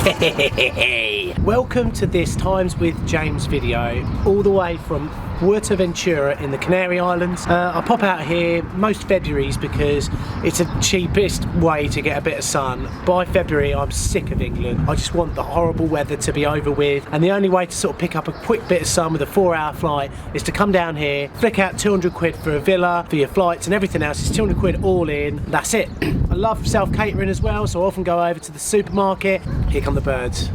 Welcome to this Times with James video, all the way from Fuerteventura in the Canary Islands. I pop out here most Februaries because it's the cheapest way to get a bit of sun. By February I'm sick of England. I just want the horrible weather to be over with, and the only way to sort of pick up a quick bit of sun with a 4-hour flight is to come down here, flick out 200 quid for a villa, for your flights and everything else. It's 200 quid all in, that's it. I love self-catering as well, so I often go over to the supermarket. Here come the birds.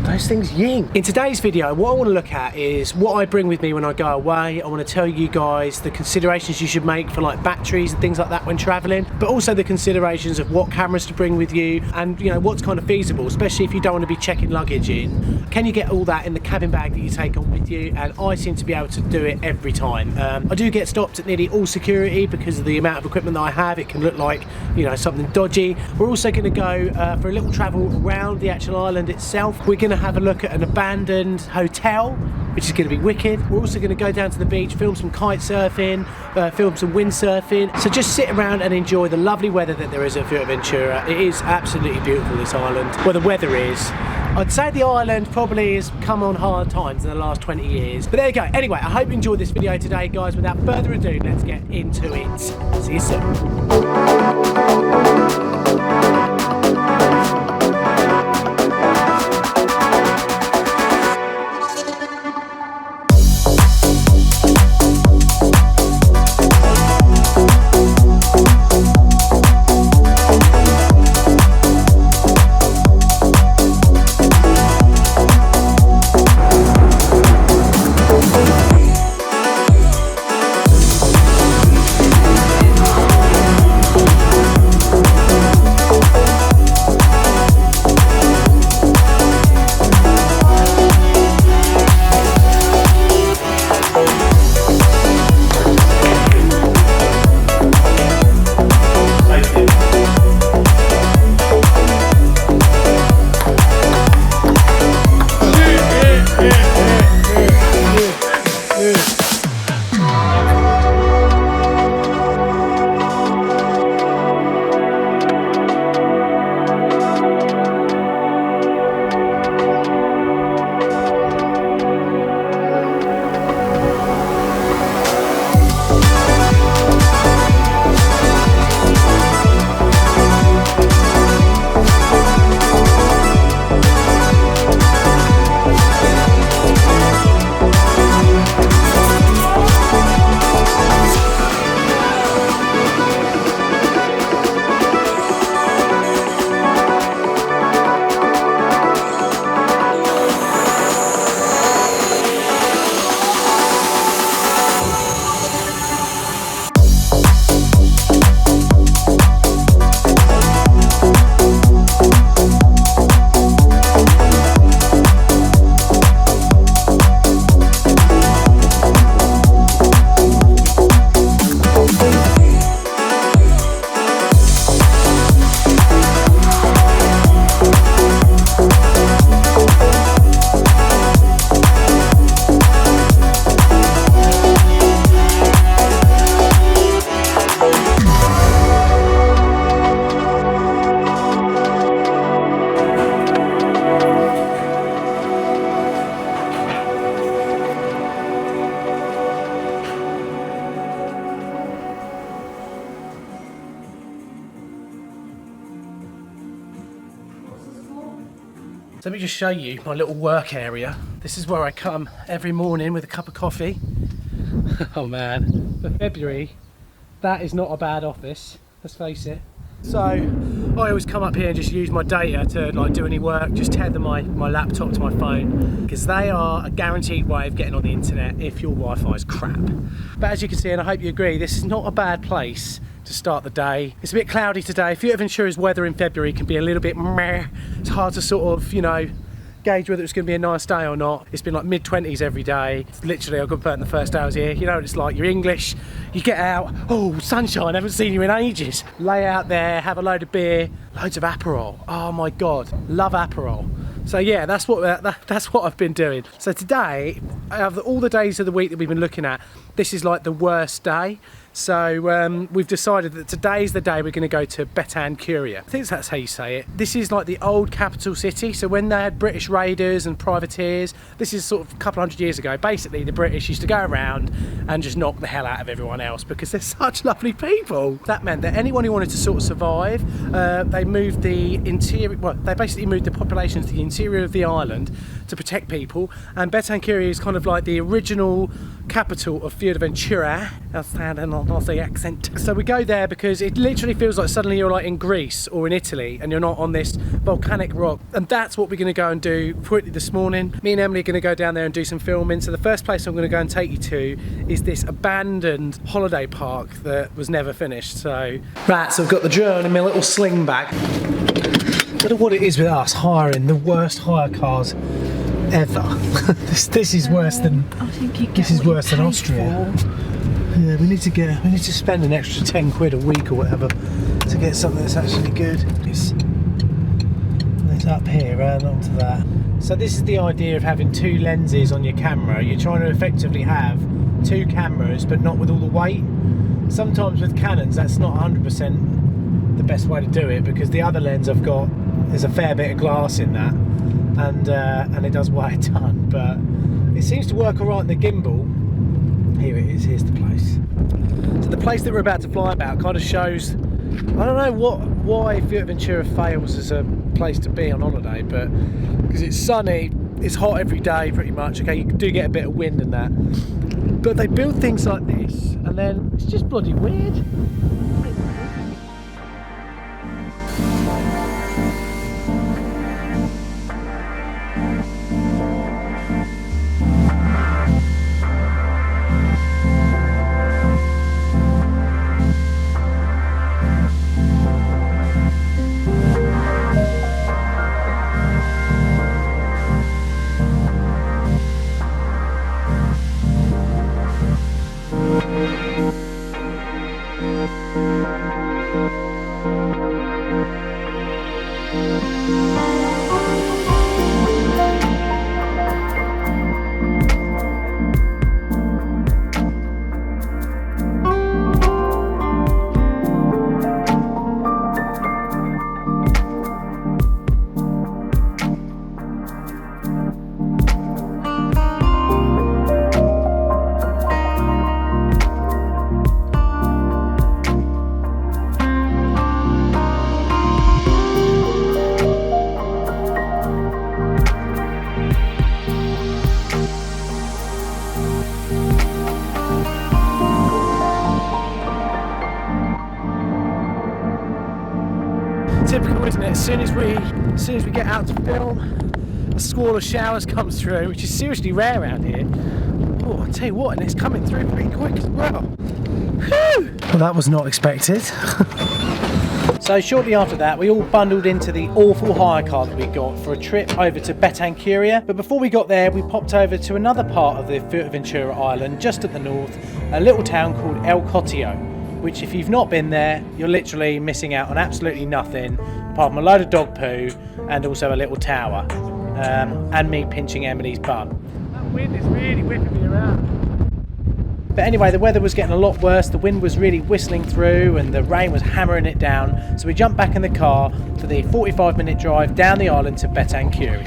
Those things ying. In today's video, what I want to look at is what I bring with me when I go away. I want to tell you guys the considerations you should make for like batteries and things like that when traveling, but also the considerations of what cameras to bring with you and, you know, what's kind of feasible, especially if you don't want to be checking luggage in. Can you get all that in the cabin bag that you take on with you? And I seem to be able to do it every time. I do get stopped at nearly all security because of the amount of equipment that I have. It can look like, you know, something dodgy. We're also going to go for a little travel around the actual island itself. We're going to have a look at an abandoned hotel, which is going to be wicked. We're also going to go down to the beach, film some kite surfing, film some windsurfing. So just sit around and enjoy the lovely weather that there is at Fuerteventura. It is absolutely beautiful, this island. Well, the weather is. I'd say the island probably has come on hard times in the last 20 years. But there you go. Anyway, I hope you enjoyed this video today, guys. Without further ado, let's get into it. See you soon. So let me just show you my little work area. This is where I come every morning with a cup of coffee. Oh man, for February, that is not a bad office, let's face it. So I always come up here and just use my data to like do any work, just tether my laptop to my phone, because they are a guaranteed way of getting on the internet if your Wi-Fi is crap. But as you can see, and I hope you agree, this is not a bad place to start the day. It's a bit cloudy today. Fuerteventura's weather in February can be a little bit meh. It's hard to sort of, you know, gauge whether it's going to be a nice day or not. It's been like mid-20s every day. It's literally, I got burnt the first hours here. You know what it's like, you're English, you get out, oh, sunshine, haven't seen you in ages. Lay out there, have a load of beer, loads of Aperol. Oh my God, love Aperol. So yeah, that's what I've been doing. So today, out of all the days of the week that we've been looking at, this is like the worst day. So we've decided that today's the day we're going to go to Fuerteventura. I think that's how you say it. This is like the old capital city. So when they had British raiders and privateers, this is sort of a couple hundred years ago. Basically, the British used to go around and just knock the hell out of everyone else because they're such lovely people. That meant that anyone who wanted to sort of survive, they moved the interior. Well, they basically moved the population to the interior of the island to protect people. And Fuerteventura is kind of like the original capital of Fuerteventura. I'll stand in an Aussie accent. So we go there because it literally feels like suddenly you're like in Greece or in Italy and you're not on this volcanic rock. And that's what we're going to go and do quickly this morning. Me and Emily are going to go down there and do some filming. So the first place I'm going to go and take you to is this abandoned holiday park that was never finished. So right, so I've got the drone in my little sling bag. I don't know what it is with us hiring the worst hire cars ever. this is worse than Austria. Yeah, we need to spend an extra 10 quid a week or whatever to get something that's actually good. It's up here and onto that. So this is the idea of having two lenses on your camera. You're trying to effectively have two cameras but not with all the weight. Sometimes with Canons that's not 100% the best way to do it because the other lens I've got, there's a fair bit of glass in that and it does weigh a ton, but it seems to work alright in the gimbal. Here it is, here's the place. So the place that we're about to fly about kind of shows, I don't know why Fuerteventura fails as a place to be on holiday, but because it's sunny, it's hot every day pretty much. Okay, you do get a bit of wind and that, but they build things like this and then it's just bloody weird. Typical, isn't it? As soon as we get out to film, a squall of showers comes through, which is seriously rare around here. Oh, I tell you what, and it's coming through pretty quick as well. Whew! Well, that was not expected. So shortly after that, we all bundled into the awful hire car that we got for a trip over to Fuerteventura. But before we got there, we popped over to another part of the Fuerteventura island, just at the north, a little town called El Cotillo, which if you've not been there, you're literally missing out on absolutely nothing, apart from a load of dog poo and also a little tower, and me pinching Emily's bum. That wind is really whipping me around. But anyway, the weather was getting a lot worse, the wind was really whistling through and the rain was hammering it down, so we jumped back in the car for the 45-minute drive down the island to Fuerteventura.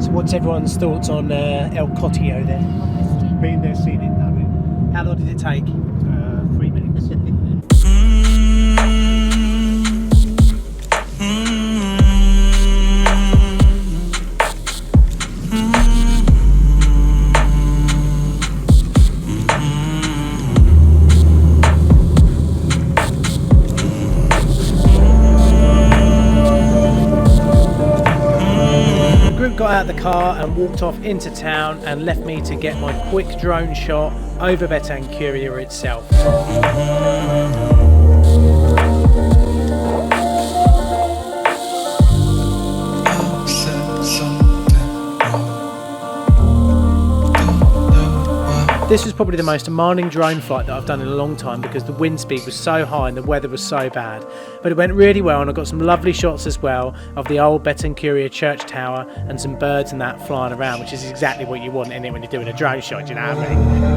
So what's everyone's thoughts on El Cotillo then? Been there, seen it, done it. How long did it take? 3 minutes. Got out of the car and walked off into town and left me to get my quick drone shot over Fuerteventura itself. This was probably the most demanding drone flight that I've done in a long time because the wind speed was so high and the weather was so bad. But it went really well, and I got some lovely shots as well of the old Fuerteventura church tower and some birds and that flying around, which is exactly what you want in it when you're doing a drone shot, you know what I mean?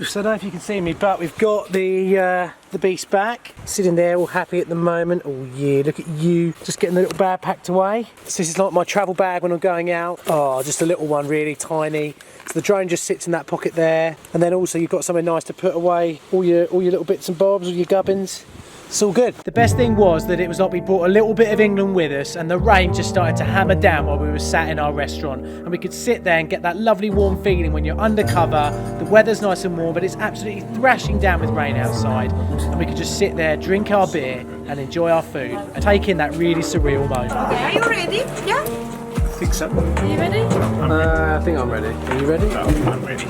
So I don't know if you can see me, but we've got the beast back, sitting there all happy at the moment. Oh yeah, look at you, just getting the little bag packed away. So this is like my travel bag when I'm going out. Oh, just a little one, really tiny. So the drone just sits in that pocket there, and then also you've got somewhere nice to put away all your little bits and bobs, all your gubbins. It's all good. The best thing was that it was like we brought a little bit of England with us, and the rain just started to hammer down while we were sat in our restaurant, and we could sit there and get that lovely warm feeling when you're undercover. The weather's nice and warm, but it's absolutely thrashing down with rain outside, and we could just sit there, drink our beer and enjoy our food and take in that really surreal moment. Okay, are you ready? Yeah? I think so. Are you ready? I think I'm ready. Are you ready? I'm ready.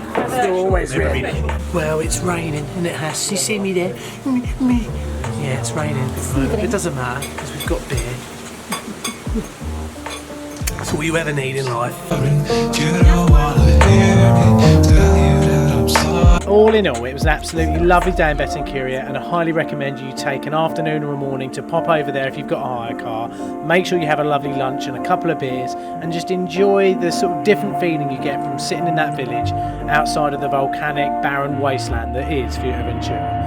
You're always ready. Well, it's raining, and it has. You see me there? Me. Yeah, it's raining. But it doesn't matter because we've got beer. That's all you ever need in life. All in all, it was an absolutely lovely day in Fuerteventura, and I highly recommend you take an afternoon or a morning to pop over there if you've got a hire car. Make sure you have a lovely lunch and a couple of beers, and just enjoy the sort of different feeling you get from sitting in that village outside of the volcanic, barren wasteland that is Fuerteventura.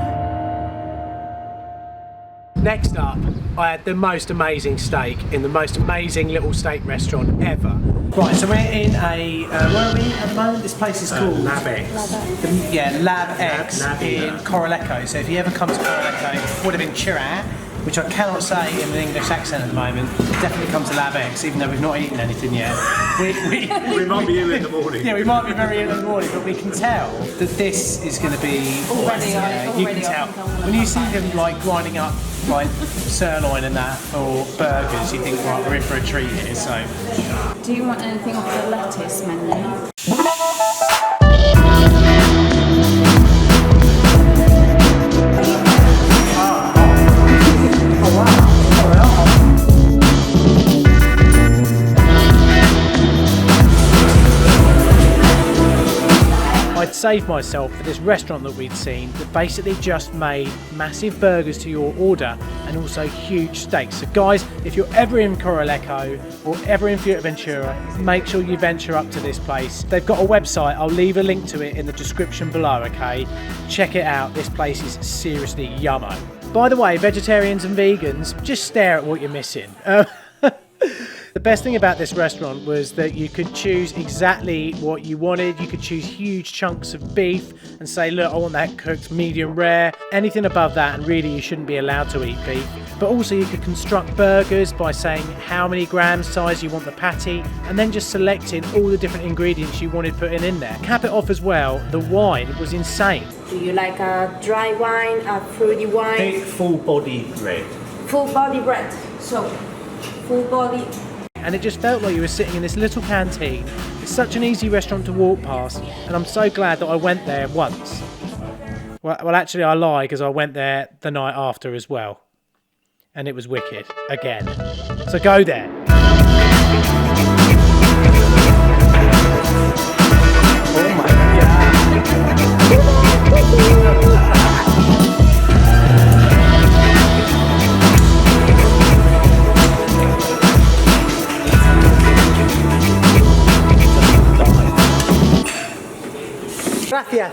Next up, I had the most amazing steak in the most amazing little steak restaurant ever. Right, so we're in a, where are we at the moment? This place is called Lab X. Lab X in Coraleco. So if you ever come to Coraleco, Fuerteventura, which I cannot say in an English accent at the moment, definitely come to Lab X, even though we've not eaten anything yet. We might be ill in the morning. Yeah, we might be very ill in the morning, but we can tell that this is going to be. You can tell when you see them like grinding up like sirloin and that or burgers. You think, right, we're in for a treat here. So, Do you want anything off the lettuce menu? I'd saved myself for this restaurant that we'd seen that basically just made massive burgers to your order and also huge steaks. So guys, if you're ever in Coraleco or ever in Fuerteventura, make sure you venture up to this place. They've got a website, I'll leave a link to it in the description below, okay? Check it out, this place is seriously yummo. By the way, vegetarians and vegans, just stare at what you're missing. The best thing about this restaurant was that you could choose exactly what you wanted. You could choose huge chunks of beef and say, look, I want that cooked medium rare. Anything above that, and really you shouldn't be allowed to eat beef. But also you could construct burgers by saying how many gram size you want the patty, and then just selecting all the different ingredients you wanted putting in there. Cap it off as well, the wine was insane. Do you like a dry wine, a fruity wine? Take full body red. Full body red. So, full body. And it just felt like you were sitting in this little canteen. It's such an easy restaurant to walk past, and I'm so glad that I went there once. Well, actually I lie, because I went there the night after as well. And it was wicked, again. So go there. Oh my God. Gracias.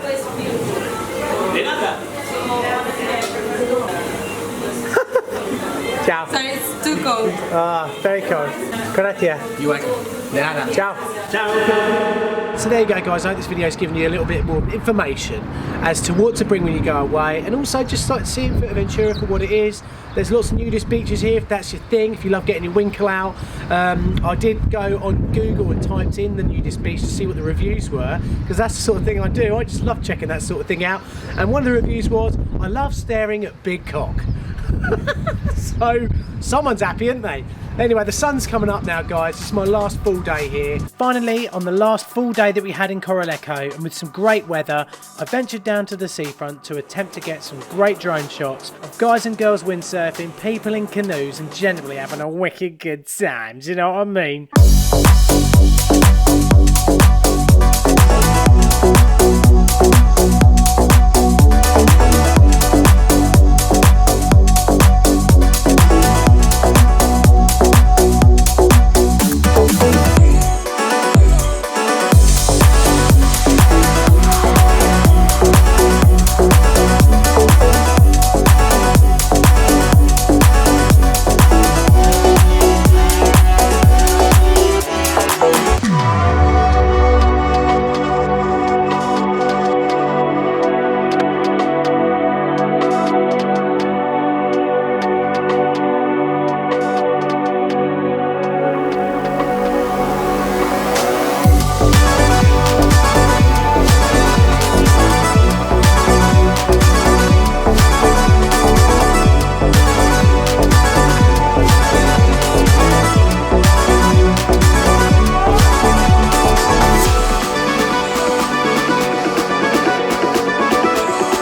Ciao. Sorry, it's too cold. Very cold. Gracias. You welcome. Nada. Ciao. Ciao. So there you go, guys. I hope this video has given you a little bit more information as to what to bring when you go away, and also just like seeing Fuerteventura for what it is. There's lots of nudist beaches here if that's your thing, if you love getting your winkle out. I did go on Google and typed in the nudist beach to see what the reviews were, because that's the sort of thing I do. I just love checking that sort of thing out. And one of the reviews was, I love staring at big cock. So someone's happy, aren't they? Anyway, the sun's coming up now, guys. It's my last full day here. Finally, on the last full day that we had in Coralejo, and with some great weather, I ventured down to the seafront to attempt to get some great drone shots of guys and girls windsurfing, people in canoes, and generally having a wicked good time. Do you know what I mean?